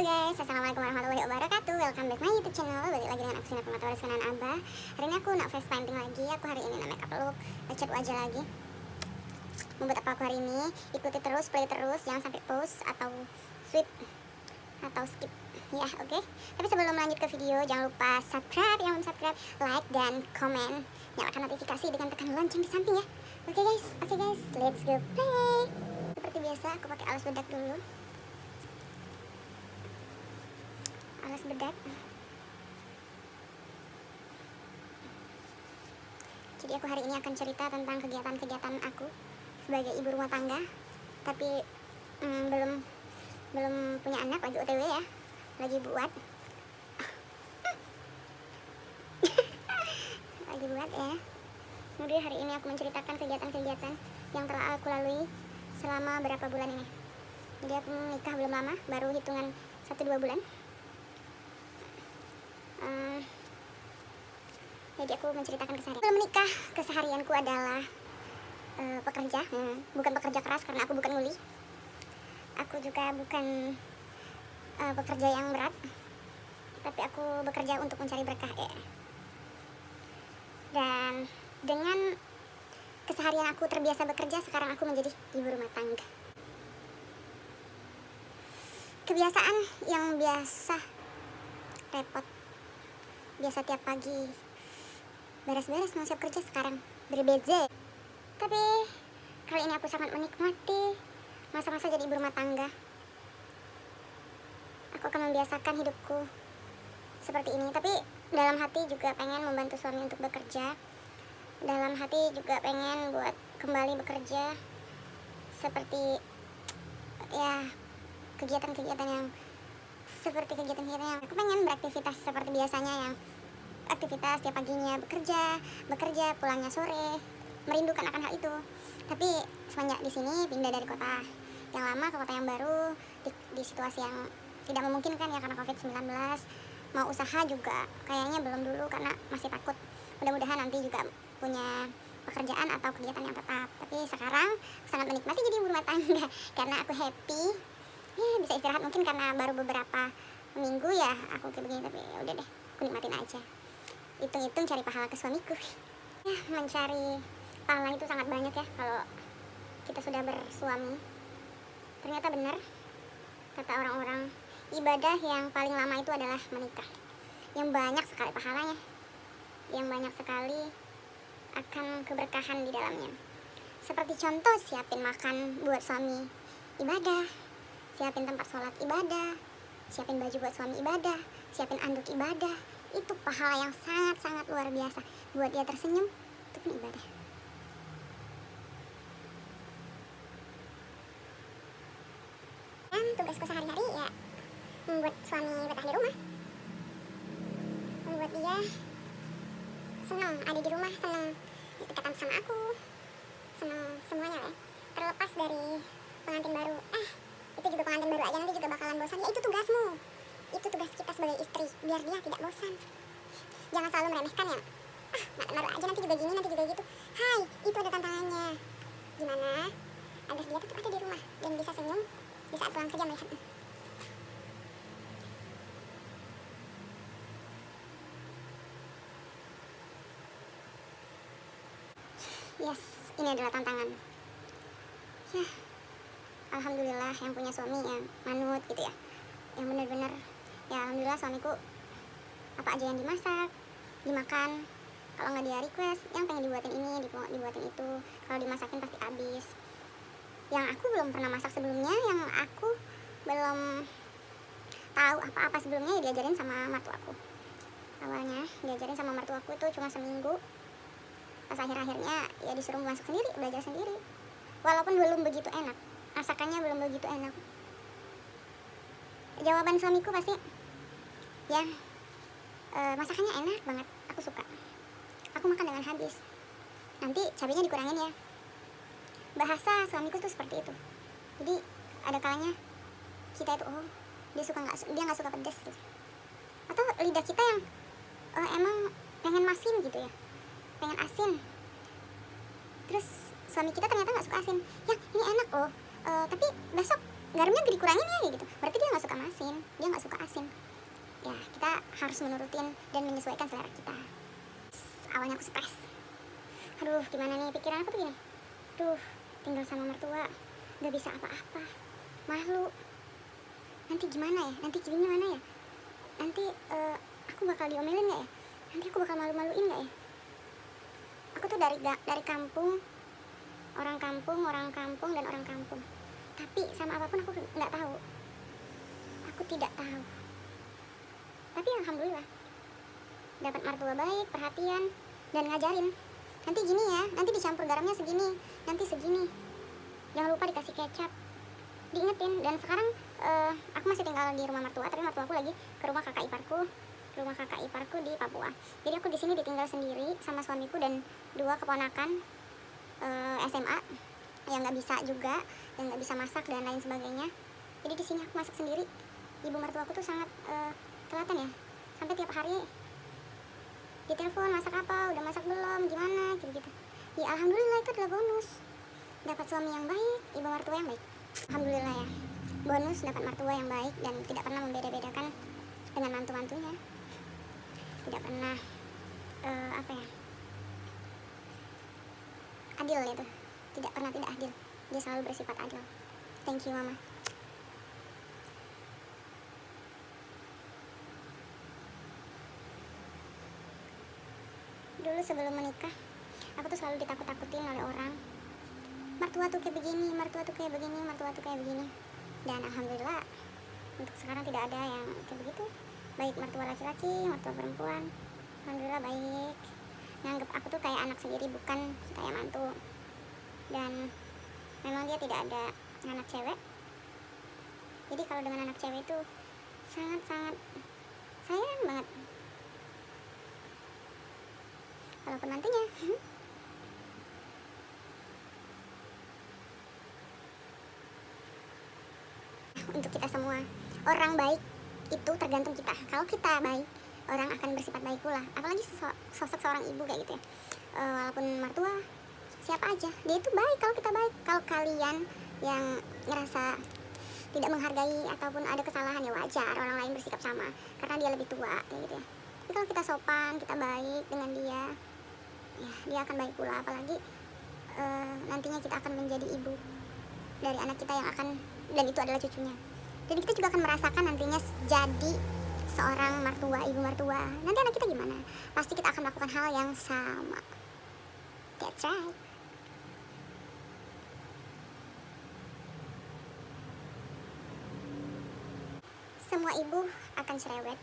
Halo guys, assalamualaikum warahmatullahi wabarakatuh. Welcome back my YouTube channel. Balik lagi dengan aku Sina Permata Kenan Abah. Hari ini aku nak face painting lagi. Aku hari ini nak makeup look, ngecat wajah lagi. Membuat apa aku hari ini? Ikuti terus, play terus, jangan sampai pause atau sweep atau skip. Ya, oke. Tapi sebelum lanjut ke video, jangan lupa subscribe, yang belum subscribe, like dan komen. Nyalakan notifikasi dengan tekan lonceng di samping ya. Oke guys, let's go play. Seperti biasa, aku pakai alas bedak dulu. Alas bedak. Jadi aku hari ini akan cerita tentang kegiatan-kegiatan aku sebagai ibu rumah tangga, tapi belum punya anak, lagi OTW ya, lagi buat lagi buat ya. Kemudian hari ini aku menceritakan kegiatan-kegiatan yang telah aku lalui selama berapa bulan ini. Jadi aku menikah belum lama, baru hitungan 1-2 bulan. Jadi aku menceritakan keseharian. Sebelum menikah, keseharianku adalah pekerja, bukan pekerja keras karena aku bukan nguli. Aku juga bukan pekerja yang berat, tapi aku bekerja untuk mencari berkah ya. Dan dengan keseharian aku terbiasa bekerja, sekarang aku menjadi ibu rumah tangga. Kebiasaan yang biasa repot, biasa tiap pagi beres-beres mau siap kerja, sekarang berbeza. Tapi kali ini aku sangat menikmati masa-masa jadi ibu rumah tangga. Aku akan membiasakan hidupku seperti ini, tapi dalam hati juga pengen membantu suami untuk bekerja. Dalam hati juga pengen buat kembali bekerja seperti ya kegiatan-kegiatan yang aku pengen beraktivitas seperti biasanya, yang aktivitas tiap paginya bekerja, pulangnya sore, merindukan akan hal itu. Tapi semenjak di sini pindah dari kota yang lama ke kota yang baru, di situasi yang tidak memungkinkan ya karena COVID-19, mau usaha juga kayaknya belum dulu karena masih takut. Mudah-mudahan nanti juga punya pekerjaan atau kegiatan yang tetap. Tapi sekarang sangat menikmati jadi ibu rumah tangga karena aku happy. Ya, bisa istirahat mungkin karena baru beberapa minggu ya aku kayak begini, tapi ya udah deh, aku nikmatin aja. Hitung-hitung cari pahala ke suamiku. Ya, mencari pahala itu sangat banyak ya kalau kita sudah bersuami. Ternyata benar kata orang-orang, ibadah yang paling lama itu adalah menikah. Yang banyak sekali pahalanya, yang banyak sekali akan keberkahan di dalamnya. Seperti contoh, siapin makan buat suami ibadah, siapin tempat sholat ibadah, siapin baju buat suami ibadah, siapin anduk ibadah. Itu pahala yang sangat-sangat luar biasa. Buat dia tersenyum, itu pun ibadah. Dan tugasku sehari-hari ya membuat suami betah di rumah, membuat dia senang ada di rumah, senang dekatan sama aku, senang semuanya ya. Terlepas dari pengantin baru, itu juga pengantin baru aja nanti juga bakalan bosan. Ya itu tugasmu, itu tugas kita sebagai istri, biar dia tidak bosan. Jangan selalu meremehkan ya, mantan baru aja nanti juga gini, nanti juga gitu. Hai, itu ada tantangannya. Gimana agar dia tetap ada di rumah dan bisa senyum di saat pulang kerja melihat. Yes, ini adalah tantangan. Ya, alhamdulillah yang punya suami yang manut gitu ya, yang benar-benar ya. Alhamdulillah suamiku apa aja yang dimasak, dimakan. Kalau nggak dia request, yang pengen dibuatin ini, dibuatin itu. Kalau dimasakin pasti habis. Yang aku belum pernah masak sebelumnya, yang aku belum tahu apa-apa sebelumnya, ya diajarin sama mertuaku. Awalnya diajarin sama mertuaku itu cuma seminggu. Pas akhir-akhirnya ya disuruh masak sendiri, belajar sendiri. Walaupun belum begitu enak, masakannya belum begitu enak. Jawaban suamiku pasti, ya masakannya enak banget, aku suka, aku makan dengan habis, nanti cabenya dikurangin ya. Bahasa suamiku tuh seperti itu. Jadi ada kalanya kita itu dia nggak suka pedas gitu, atau lidah kita yang emang pengen masin gitu ya, pengen asin. Terus suami kita ternyata nggak suka asin. Ya ini enak loh, tapi besok garamnya dikurangin ya gitu, berarti dia nggak suka asin, dia nggak suka asin. Ya kita harus menurutin dan menyesuaikan selera kita. Awalnya aku stres, aduh gimana nih, pikiran aku tuh gini, duh tinggal sama mertua nggak bisa apa-apa, malu, nanti gimana ya, nanti gimana ya, nanti aku bakal diomelin nggak ya, nanti aku bakal malu-maluin nggak ya. Aku tuh dari kampung, orang kampung dan orang kampung, tapi sama apapun aku nggak tahu, aku tidak tahu. Tapi alhamdulillah dapat mertua baik, perhatian, dan ngajarin, nanti gini ya, nanti dicampur garamnya segini, nanti segini, jangan lupa dikasih kecap, diingetin. Dan sekarang aku masih tinggal di rumah mertua, tapi mertua aku lagi ke rumah kakak iparku di Papua. Jadi aku di sini ditinggal sendiri sama suamiku dan 2 keponakan SMA yang nggak bisa juga, yang nggak bisa masak dan lain sebagainya. Jadi di sini aku masak sendiri. Ibu mertua aku tuh sangat telaten ya, sampai tiap hari ditelepon, masak apa, udah masak belum, gimana gitu. Ya alhamdulillah itu adalah bonus, dapat suami yang baik, ibu mertua yang baik. Alhamdulillah ya, bonus dapat mertua yang baik dan tidak pernah membeda-bedakan dengan mantu-mantunya, tidak pernah adil itu, tidak pernah tidak adil, dia selalu bersifat adil. Thank you mama. Dulu sebelum menikah, aku tuh selalu ditakut-takutin oleh orang, mertua tuh kayak begini, mertua tuh kayak begini, mertua tuh kayak begini. Dan alhamdulillah untuk sekarang tidak ada yang kayak begitu, baik mertua laki-laki, mertua perempuan, alhamdulillah baik, nganggep aku tuh kayak anak sendiri, bukan kayak mantu. Dan memang dia tidak ada anak cewek, jadi kalau dengan anak cewek itu sangat-sangat sayang banget, walaupun nantinya untuk kita semua, orang baik itu tergantung kita. Kalau kita baik, orang akan bersifat baik pula. Apalagi sosok seorang ibu kayak gitu ya, walaupun mertua siapa aja, dia itu baik kalau kita baik. Kalau kalian yang ngerasa tidak menghargai ataupun ada kesalahan, ya wajar orang lain bersikap sama karena dia lebih tua kayak gitu ya. Tapi kalau kita sopan, kita baik dengan dia, ya dia akan baik pula. Apalagi nantinya kita akan menjadi ibu dari anak kita yang akan, dan itu adalah cucunya. Jadi kita juga akan merasakan nantinya jadi seorang mertua, ibu mertua. Nanti anak kita gimana? Pasti kita akan melakukan hal yang sama. That's right. Semua ibu akan cerewet,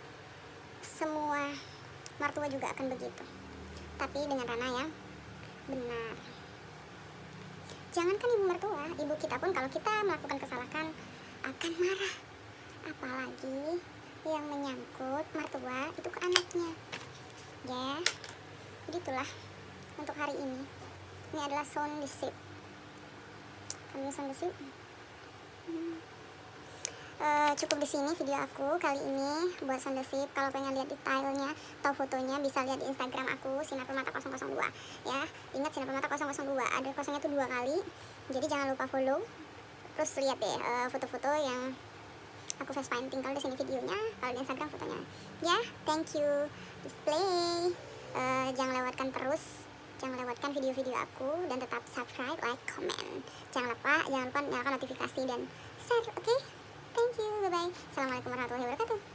semua mertua juga akan begitu, tapi dengan ranah yang benar. Jangankan ibu mertua, ibu kita pun kalau kita melakukan kesalahan akan marah. Apalagi yang menyangkut mertua itu ke anaknya. Ya, jadi itulah untuk hari ini. Ini adalah sound the ship. Kami sound the ship. Cukup di sini video aku kali ini buat sound the ship. Kalau pengen lihat detailnya atau fotonya bisa lihat di Instagram aku Sinar_Permata002 ya. Ingat Sinar_Permata002, ada kosongnya tuh 2 kali. Jadi jangan lupa follow. Terus lihat deh foto-foto yang aku face painting. Kalau di sini videonya, kalau di Instagram fotonya. Ya, thank you. Display. Jangan lewatkan video-video aku dan tetap subscribe, like, comment. Jangan lupa nyalakan notifikasi dan share, oke? Thank you, bye-bye. Assalamualaikum warahmatullahi wabarakatuh.